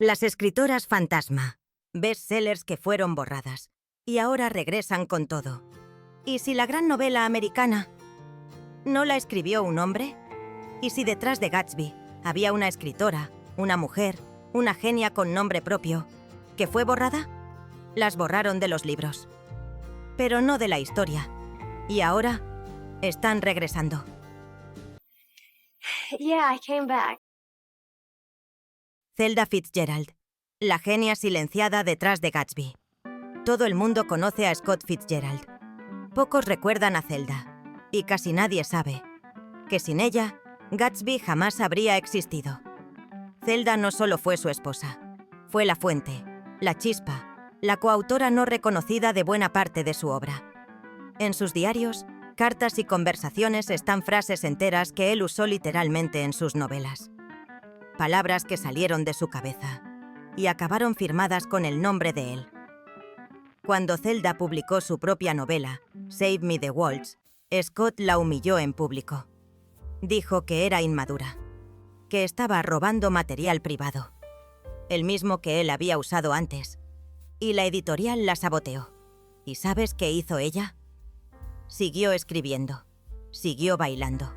Las escritoras fantasma, bestsellers que fueron borradas, y ahora regresan con todo. ¿Y si la gran novela americana no la escribió un hombre? ¿Y si detrás de Gatsby había una escritora, una mujer, una genia con nombre propio, que fue borrada? Las borraron de los libros, pero no de la historia. Y ahora están regresando. Yeah, I came back. Zelda Fitzgerald, la genia silenciada detrás de Gatsby. Todo el mundo conoce a Scott Fitzgerald. Pocos recuerdan a Zelda, y casi nadie sabe que sin ella, Gatsby jamás habría existido. Zelda no solo fue su esposa, fue la fuente, la chispa, la coautora no reconocida de buena parte de su obra. En sus diarios, cartas y conversaciones están frases enteras que él usó literalmente en sus novelas. Palabras que salieron de su cabeza y acabaron firmadas con el nombre de él. Cuando Zelda publicó su propia novela, Save Me the Waltz, Scott la humilló en público. Dijo que era inmadura, que estaba robando material privado, el mismo que él había usado antes, y la editorial la saboteó. ¿Y sabes qué hizo ella? Siguió escribiendo, siguió bailando,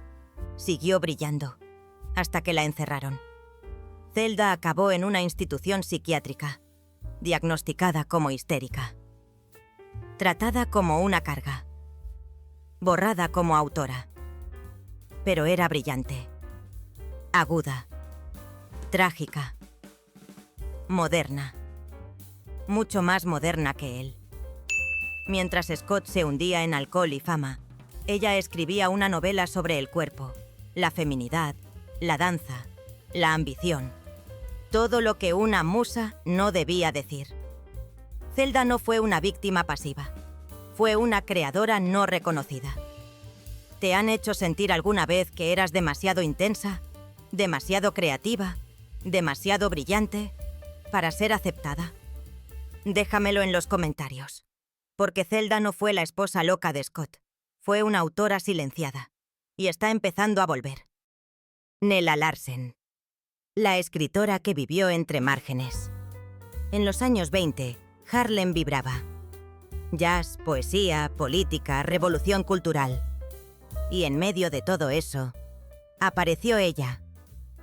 siguió brillando, hasta que la encerraron. Zelda acabó en una institución psiquiátrica, diagnosticada como histérica, tratada como una carga, borrada como autora. Pero era brillante, aguda, trágica, moderna, mucho más moderna que él. Mientras Scott se hundía en alcohol y fama, ella escribía una novela sobre el cuerpo, la feminidad, la danza, la ambición. Todo lo que una musa no debía decir. Zelda no fue una víctima pasiva. Fue una creadora no reconocida. ¿Te han hecho sentir alguna vez que eras demasiado intensa, demasiado creativa, demasiado brillante para ser aceptada? Déjamelo en los comentarios. Porque Zelda no fue la esposa loca de Scott. Fue una autora silenciada. Y está empezando a volver. Nella Larsen. La escritora que vivió entre márgenes. En los años 20, Harlem vibraba. Jazz, poesía, política, revolución cultural. Y en medio de todo eso, apareció ella,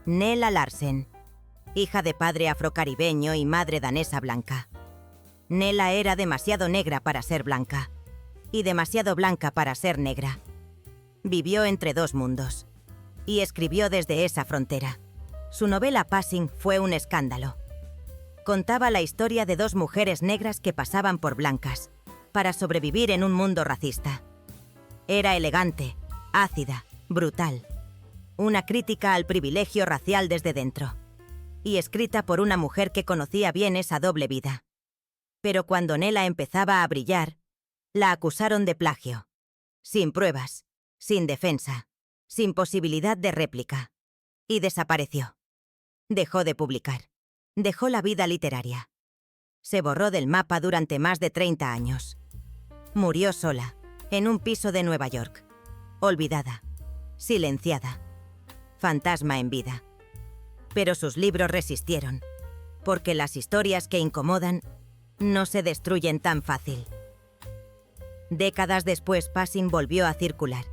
Nella Larsen, hija de padre afrocaribeño y madre danesa blanca. Nella era demasiado negra para ser blanca, y demasiado blanca para ser negra. Vivió entre dos mundos, y escribió desde esa frontera. Su novela Passing fue un escándalo. Contaba la historia de dos mujeres negras que pasaban por blancas, para sobrevivir en un mundo racista. Era elegante, ácida, brutal. Una crítica al privilegio racial desde dentro. Y escrita por una mujer que conocía bien esa doble vida. Pero cuando Nella empezaba a brillar, la acusaron de plagio. Sin pruebas, sin defensa, sin posibilidad de réplica. Y desapareció. Dejó de publicar. Dejó la vida literaria. Se borró del mapa durante más de 30 años. Murió sola, en un piso de Nueva York. Olvidada, silenciada, fantasma en vida. Pero sus libros resistieron, porque las historias que incomodan no se destruyen tan fácil. Décadas después, Passing volvió a circular,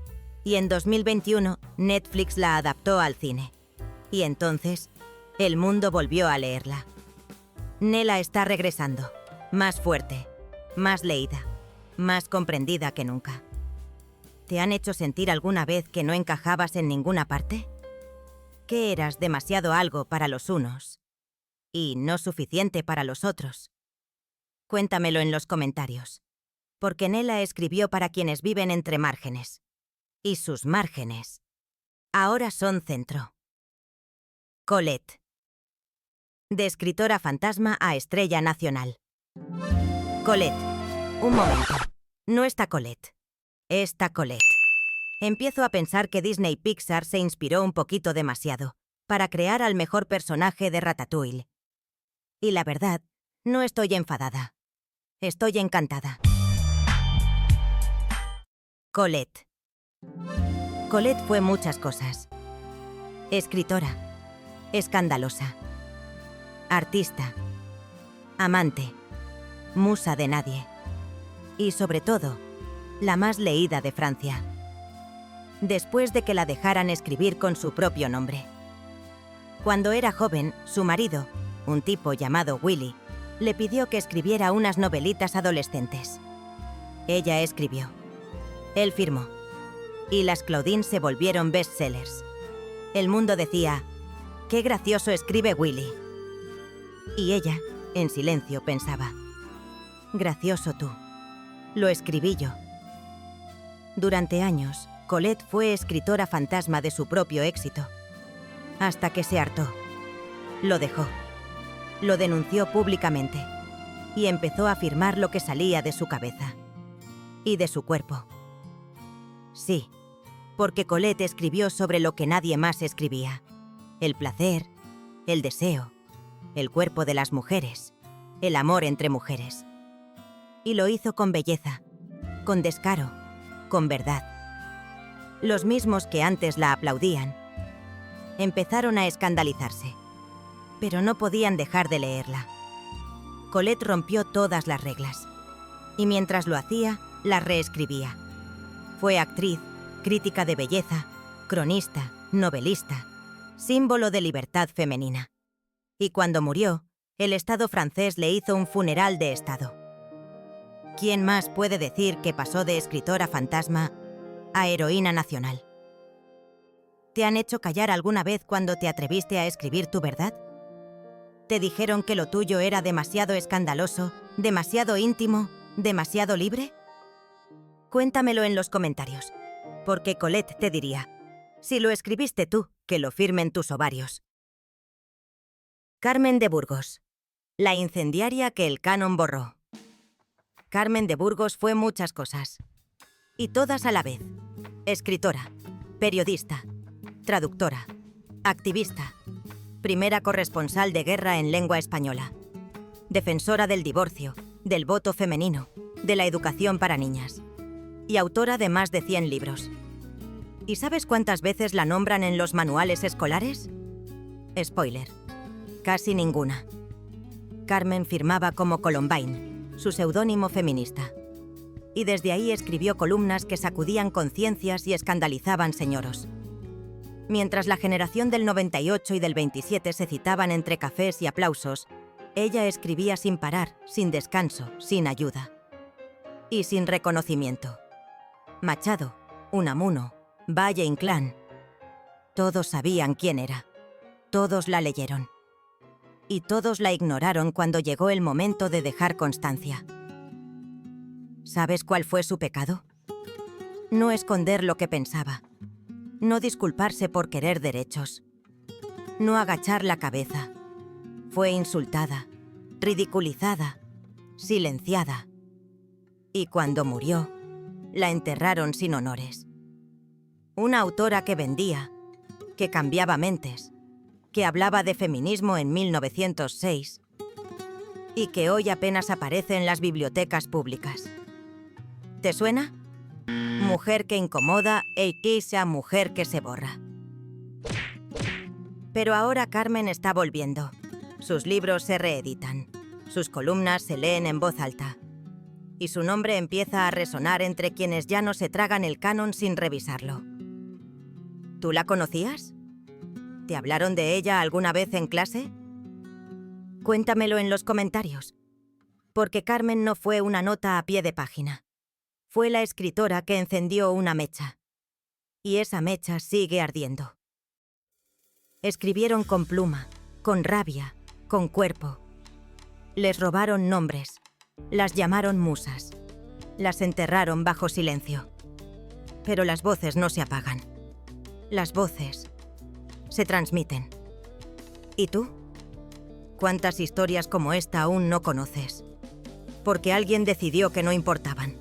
y en 2021 Netflix la adaptó al cine. Y entonces, el mundo volvió a leerla. Nella está regresando, más fuerte, más leída, más comprendida que nunca. ¿Te han hecho sentir alguna vez que no encajabas en ninguna parte? ¿Que eras demasiado algo para los unos y no suficiente para los otros? Cuéntamelo en los comentarios, porque Nella escribió para quienes viven entre márgenes, y sus márgenes ahora son centro. Colette. De escritora fantasma a estrella nacional. Colette. Un momento. No está Colette. Está Colette. Empiezo a pensar que Disney Pixar se inspiró un poquito demasiado para crear al mejor personaje de Ratatouille. Y la verdad, no estoy enfadada. Estoy encantada. Colette. Colette fue muchas cosas. Escritora. Escandalosa. artista, amante, musa de nadie. Y sobre todo, la más leída de Francia. Después de que la dejaran escribir con su propio nombre. Cuando era joven, su marido, un tipo llamado Willy, le pidió que escribiera unas novelitas adolescentes. Ella escribió. Él firmó. Y las Claudine se volvieron bestsellers. El mundo decía, «Qué gracioso escribe Willy». Y ella, en silencio, pensaba, «Gracioso tú. Lo escribí yo». Durante años, Colette fue escritora fantasma de su propio éxito. Hasta que se hartó. Lo dejó. Lo denunció públicamente. Y empezó a afirmar lo que salía de su cabeza. Y de su cuerpo. Sí, porque Colette escribió sobre lo que nadie más escribía. El placer, el deseo, el cuerpo de las mujeres, el amor entre mujeres. Y lo hizo con belleza, con descaro, con verdad. Los mismos que antes la aplaudían, empezaron a escandalizarse, pero no podían dejar de leerla. Colette rompió todas las reglas, y mientras lo hacía, las reescribía. Fue actriz, crítica de belleza, cronista, novelista, símbolo de libertad femenina. Y cuando murió, el Estado francés le hizo un funeral de Estado. ¿Quién más puede decir que pasó de escritora fantasma a heroína nacional? ¿Te han hecho callar alguna vez cuando te atreviste a escribir tu verdad? ¿Te dijeron que lo tuyo era demasiado escandaloso, demasiado íntimo, demasiado libre? Cuéntamelo en los comentarios, porque Colette te diría, si lo escribiste tú, que lo firmen tus ovarios. Carmen de Burgos, la incendiaria que el canon borró. Carmen de Burgos fue muchas cosas, y todas a la vez. Escritora, periodista, traductora, activista, primera corresponsal de guerra en lengua española, defensora del divorcio, del voto femenino, de la educación para niñas, y autora de más de 100 libros. ¿Y sabes cuántas veces la nombran en los manuales escolares? Spoiler, casi ninguna. Carmen firmaba como Columbine, su seudónimo feminista. Y desde ahí escribió columnas que sacudían conciencias y escandalizaban señoros. Mientras la generación del 98 y del 27 se citaban entre cafés y aplausos, ella escribía sin parar, sin descanso, sin ayuda. Y sin reconocimiento. Machado, Unamuno, Valle Inclán. Todos sabían quién era. Todos la leyeron. Y todos la ignoraron cuando llegó el momento de dejar constancia. ¿Sabes cuál fue su pecado? No esconder lo que pensaba. No disculparse por querer derechos. No agachar la cabeza. Fue insultada, ridiculizada, silenciada. Y cuando murió, la enterraron sin honores. Una autora que vendía, que cambiaba mentes, que hablaba de feminismo en 1906 y que hoy apenas aparece en las bibliotecas públicas. ¿Te suena? Mujer que incomoda e quizá mujer que se borra. Pero ahora Carmen está volviendo. Sus libros se reeditan. Sus columnas se leen en voz alta. Y su nombre empieza a resonar entre quienes ya no se tragan el canon sin revisarlo. ¿Tú la conocías? ¿Te hablaron de ella alguna vez en clase? Cuéntamelo en los comentarios. Porque Carmen no fue una nota a pie de página. Fue la escritora que encendió una mecha. Y esa mecha sigue ardiendo. Escribieron con pluma, con rabia, con cuerpo. Les robaron nombres. Las llamaron musas. Las enterraron bajo silencio. Pero las voces no se apagan. Las voces se transmiten. ¿Y tú? ¿Cuántas historias como esta aún no conoces? Porque alguien decidió que no importaban.